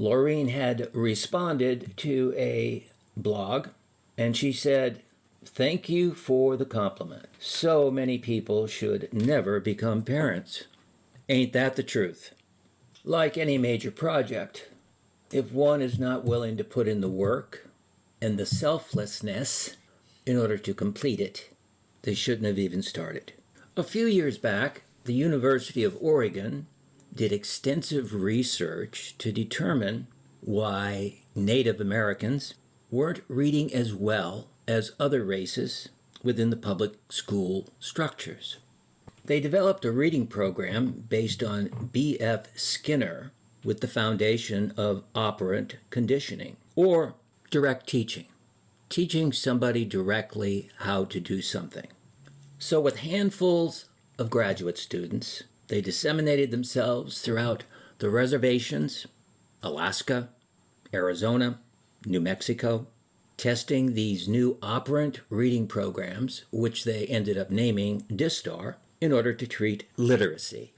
Laureen had responded to a blog, and she said, "Thank you for the compliment. So many people should never become parents." Ain't that the truth? Like any major project, if one is not willing to put in the work and the selflessness in order to complete it, they shouldn't have even started. A few years back, the University of Oregon did extensive research to determine why Native Americans weren't reading as well as other races within the public school structures. They developed a reading program based on B.F. Skinner with the foundation of operant conditioning, or direct teaching, teaching somebody directly how to do something. So with handfuls of graduate students, they disseminated themselves throughout the reservations, Alaska, Arizona, New Mexico, testing these new operant reading programs, which they ended up naming DISTAR, in order to treat literacy.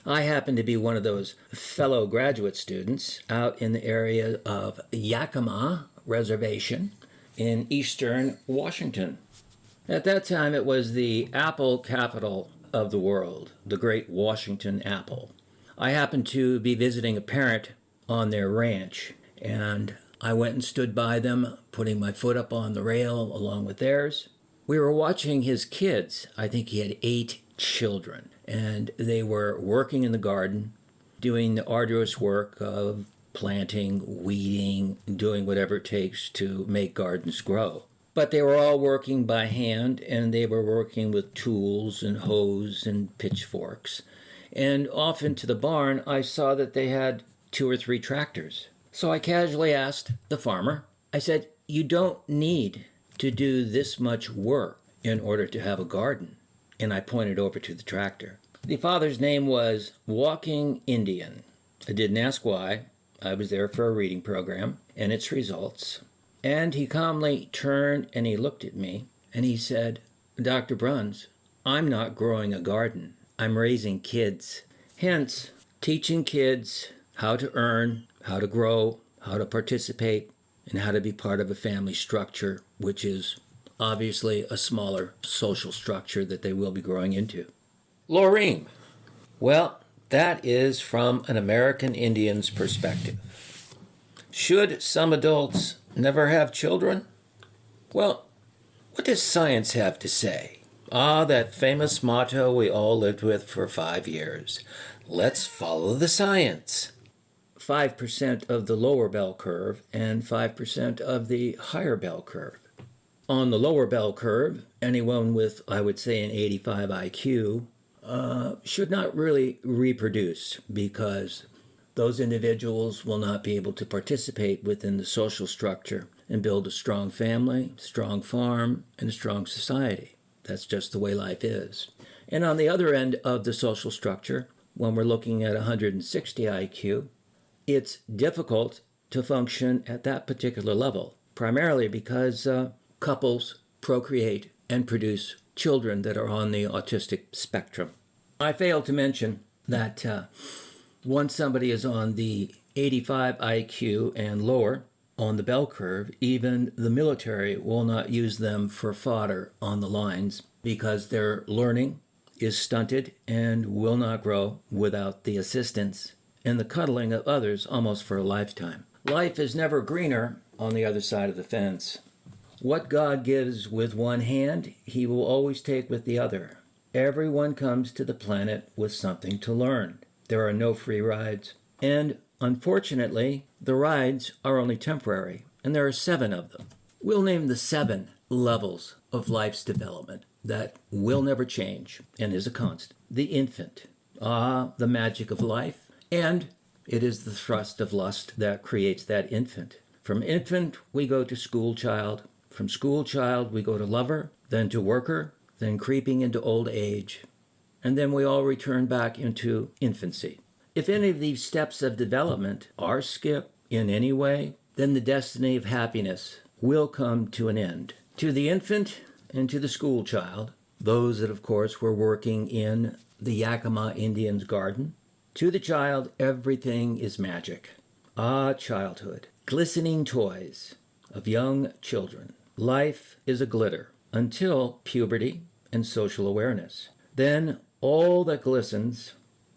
I happen to be one of those fellow graduate students out in the area of Yakima Reservation in eastern Washington. At that time, it was the apple capital of the world, the great Washington apple. I happened to be visiting a parent on their ranch, and I went and stood by them, putting my foot up on the rail along with theirs. We were watching his kids. I think he had 8 children, and they were working in the garden, doing the arduous work of planting, weeding, doing whatever it takes to make gardens grow. But they were all working by hand, and they were working with tools and hoes and pitchforks. And off into the barn, I saw that they had 2 or 3 tractors. So I casually asked the farmer, I said, "You don't need to do this much work in order to have a garden." And I pointed over to the tractor. The father's name was Walking Indian. I didn't ask why. I was there for a reading program and its results. And he calmly turned and he looked at me and he said, "Dr. Bruns, I'm not growing a garden. I'm raising kids." Hence, teaching kids how to earn, how to grow, how to participate, and how to be part of a family structure, which is obviously a smaller social structure that they will be growing into. Laureen. Well, that is from an American Indian's perspective. Should some adults never have children? Well, what does science have to say? That famous motto we all lived with for 5 years. Let's follow the science. 5% of the lower bell curve and 5% of the higher bell curve. On the lower bell curve, anyone with, I would say, an 85 IQ should not really reproduce, because those individuals will not be able to participate within the social structure and build a strong family, strong farm, and a strong society. That's just the way life is. And on the other end of the social structure, when we're looking at 160 IQ, it's difficult to function at that particular level, primarily because couples procreate and produce children that are on the autistic spectrum. I failed to mention that once somebody is on the 85 IQ and lower on the bell curve, even the military will not use them for fodder on the lines, because their learning is stunted and will not grow without the assistance and the cuddling of others almost for a lifetime. Life is never greener on the other side of the fence. What God gives with one hand, he will always take with the other. Everyone comes to the planet with something to learn. There are no free rides. And unfortunately, the rides are only temporary, and there are 7 of them. We'll name the 7 levels of life's development that will never change and is a constant. The infant. The magic of life. And it is the thrust of lust that creates that infant. From infant, we go to school child. From school child, we go to lover, then to worker, then creeping into old age. And then we all return back into infancy. If any of these steps of development are skipped in any way, then the destiny of happiness will come to an end. To the infant and to the school child, those that, of course, were working in the Yakima Indians' garden, to the child, everything is magic. Ah, childhood. Glistening toys of young children. Life is a glitter until puberty and social awareness. Then all that glistens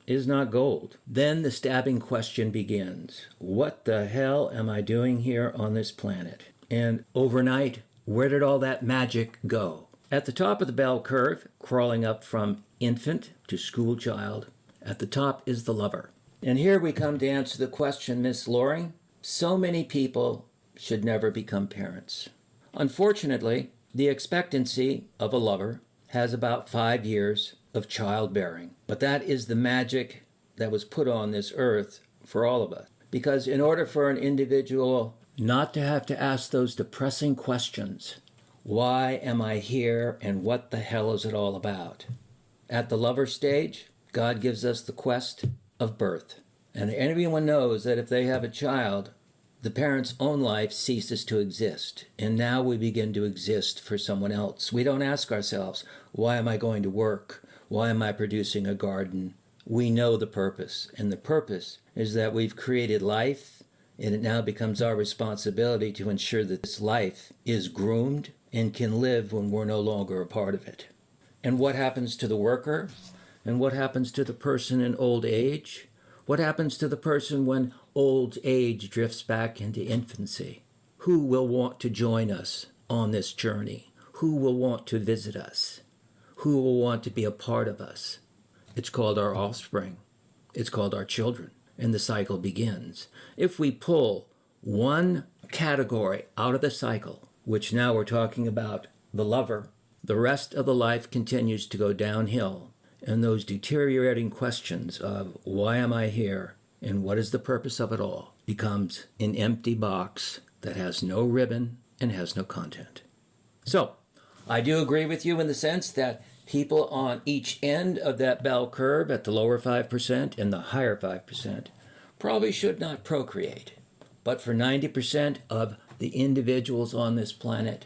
is not gold. Then the stabbing question begins. What the hell am I doing here on this planet? And overnight, where did all that magic go? At the top of the bell curve, crawling up from infant to school child, at the top is the lover. And here we come to answer the question, Miss Loring. So many people should never become parents. Unfortunately, the expectancy of a lover has about 5 years of childbearing. But that is the magic that was put on this earth for all of us. Because in order for an individual not to have to ask those depressing questions, why am I here and what the hell is it all about? At the lover stage, God gives us the quest of birth. And everyone knows that if they have a child, the parent's own life ceases to exist. And now we begin to exist for someone else. We don't ask ourselves, why am I going to work? Why am I producing a garden? We know the purpose. And the purpose is that we've created life, and it now becomes our responsibility to ensure that this life is groomed and can live when we're no longer a part of it. And what happens to the worker? And what happens to the person in old age? What happens to the person when old age drifts back into infancy? Who will want to join us on this journey? Who will want to visit us? Who will want to be a part of us? It's called our offspring. It's called our children. And the cycle begins. If we pull one category out of the cycle, which now we're talking about the lover, the rest of the life continues to go downhill. And those deteriorating questions of why am I here and what is the purpose of it all becomes an empty box that has no ribbon and has no content. So, I do agree with you in the sense that people on each end of that bell curve at the lower 5% and the higher 5% probably should not procreate. But for 90% of the individuals on this planet,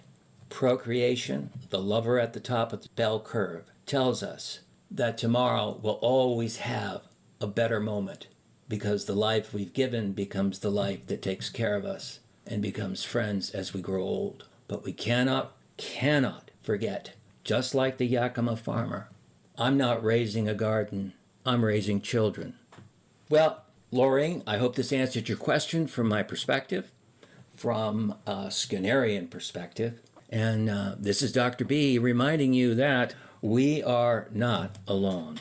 procreation, the lover at the top of the bell curve, tells us that tomorrow will always have a better moment because the life we've given becomes the life that takes care of us and becomes friends as we grow old. But we cannot forget, just like the Yakima farmer, I'm not raising a garden, I'm raising children. Well, Lorraine, I hope this answered your question from my perspective, from a Skinnerian perspective. And this is Dr. B reminding you that we are not alone.